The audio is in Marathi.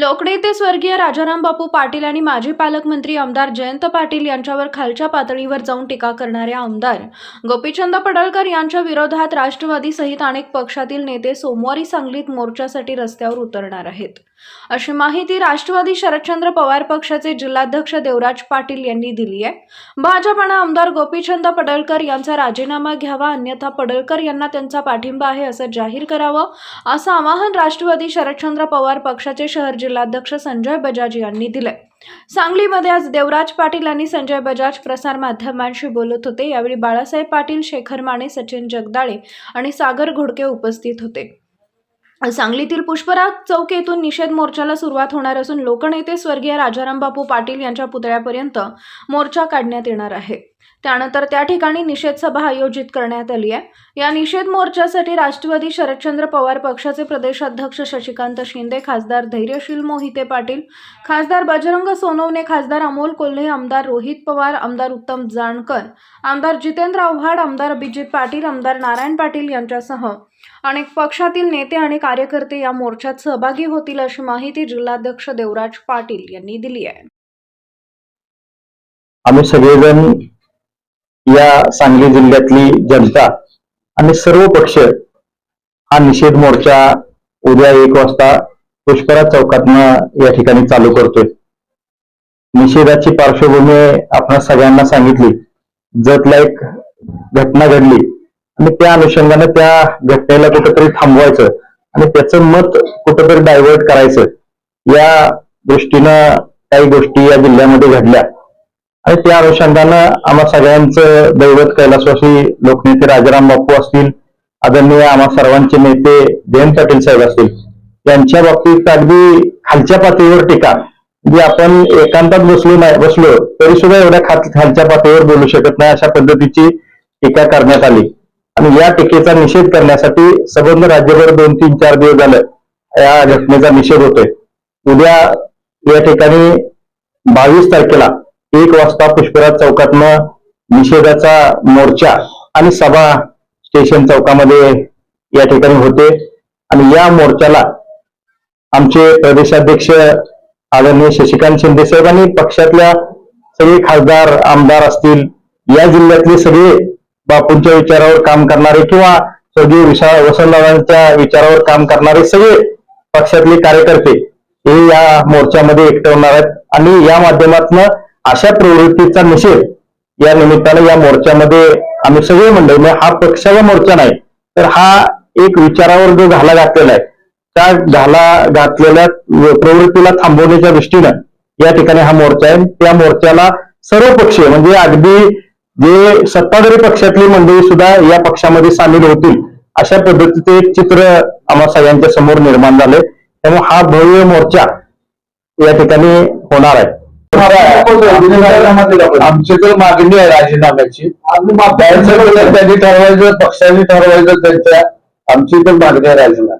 लोकनेते स्वर्गीय राजाराम बापू पाटील आणि माजी पालकमंत्री आमदार जयंत पाटील यांच्यावर खालच्या पातळीवर जाऊन टीका करणारे आमदार गोपीचंद पडळकर यांच्या विरोधात राष्ट्रवादी सहित अनेक पक्षातील नेते सोमवारी सांगलीत मोर्चासाठी रस्त्यावर उतरणार आहेत, अशी माहिती राष्ट्रवादी शरदचंद्र पवार पक्षाचे जिल्हाध्यक्ष देवराज पाटील यांनी दिली आहे। भाजपने आमदार गोपीचंद पडळकर यांचा राजीनामा घ्यावा, अन्यथा पडळकर यांना त्यांचा पाठिंबा आहे असं जाहीर करावं, असं आवाहन राष्ट्रवादी शरदचंद्र पवार पक्षाचे शहर जिल्हाध्यक्ष संजय बजाज यांनी दिले। सांगलीमध्ये आज देवराज पाटील आणि संजय बजाज प्रसार माध्यमांशी बोलत होते। यावेळी बाळासाहेब पाटील, शेखर माने, सचिन जगदाळे आणि सागर घोडके उपस्थित होते। सांगलीतील पुष्पराज चौक येथून निषेध मोर्चाला सुरुवात होणार असून लोकनेते स्वर्गीय राजाराम बापू पाटील यांच्या पुतळ्यापर्यंत मोर्चा काढण्यात येणार आहे। त्यानंतर त्या ठिकाणी निषेध सभा आयोजित करण्यात आली आहे। या निषेध मोर्चासाठी राष्ट्रवादी शरदचंद्र पवार पक्षाचे प्रदेशाध्यक्ष शशिकांत शिंदे, खासदार धैर्यशील मोहिते पाटील, खासदार बजरंग सोनवणे, खासदार अमोल कोल्हे, आमदार रोहित पवार, आमदार उत्तम जानकर, आमदार जितेंद्र आव्हाड, आमदार अभिजित पाटील, आमदार नारायण पाटील यांच्यासह अनेक पक्षातील नेते आणि कार्यकर्ते या मोर्चात सहभागी होतील, अशी माहिती जिल्हाध्यक्ष देवराज पाटील यांनी दिली आहे। आम्ही सगळेजण या सांगली जिल्ह्यातली जनता आणि सर्व पक्ष हा निषेध मोर्चा उद्या 1 वाजता पुष्पराज चौकातनं या ठिकाणी चालू करतोय। निषेधाची पार्श्वभूमी आपण सगळ्यांना सांगितली। जतला एक घटना घडली आणि त्या अनुषंगाने त्या घटनेला कुठेतरी थांबवायचं आणि त्याचं मत कुठेतरी डायव्हर्ट करायचं, या दृष्टीनं काही गोष्टी या जिल्ह्यामध्ये घडल्या आणि त्या अनुषंगानं आम्हा सगळ्यांचं दैवत कैलासवासी लोकनेते राजाराम बापू असतील, आदरणीय आम्हा सर्वांचे नेते जयंत पाटील साहेब असतील, यांच्या बाबतीत अगदी खालच्या पातळीवर टीका, म्हणजे आपण एकांतात बसलो तरी सुद्धा एवढ्या खालच्या पातळीवर बोलू शकत नाही अशा पद्धतीची टीका करण्यात आली। आणि या टीकेचा निषेध करण्यासाठी संबंध राज्यभर 2-3-4 दिवस झालं या घटनेचा निषेध होतोय। उद्या या ठिकाणी 22 तारखेला 1 वाजता पुष्पराज चौकातनं निषेधाचा मोर्चा आणि सभा स्टेशन चौकामध्ये या ठिकाणी होते आणि या मोर्चाला आमचे प्रदेशाध्यक्ष आदरणीय शशिकांत शिंदे साहेब आणि पक्षातल्या सगळे खासदार आमदार असतील, या जिल्ह्यातले सगळे बापूंच्या विचारावर काम करणारे किंवा स्वर्गीय वसंतरावांच्या विचारावर काम करणारे सगळे पक्षातले कार्यकर्ते हे या मोर्चामध्ये एकटे होणार आहेत आणि या माध्यमातून अशा प्रवृत्तीचा निषेध या निमित्ताने या मोर्चामध्ये आम्ही सगळे मंडळी, हा पक्षाचा मोर्चा नाही तर हा एक विचारावर जो घाला घातलेला आहे, त्या घाला घातलेल्या प्रवृत्तीला थांबवण्याच्या दृष्टीनं या ठिकाणी हा मोर्चा आहे। त्या मोर्चाला सर्व पक्षीय म्हणजे अगदी जे सत्ताधारी पक्षातली मंडळी सुद्धा या पक्षामध्ये सामील होतील अशा पद्धतीचे एक चित्र आम्हा सगळ्यांच्या समोर निर्माण झाले। त्यामुळे हा भव्य मोर्चा या ठिकाणी होणार आहे। आमची तर मागणी आहे राजीनाम्याची, त्यांनी ठरवायचं, पक्षाने ठरवायचं, त्यांच्या आमची तर मागणी आहे राजीनामा।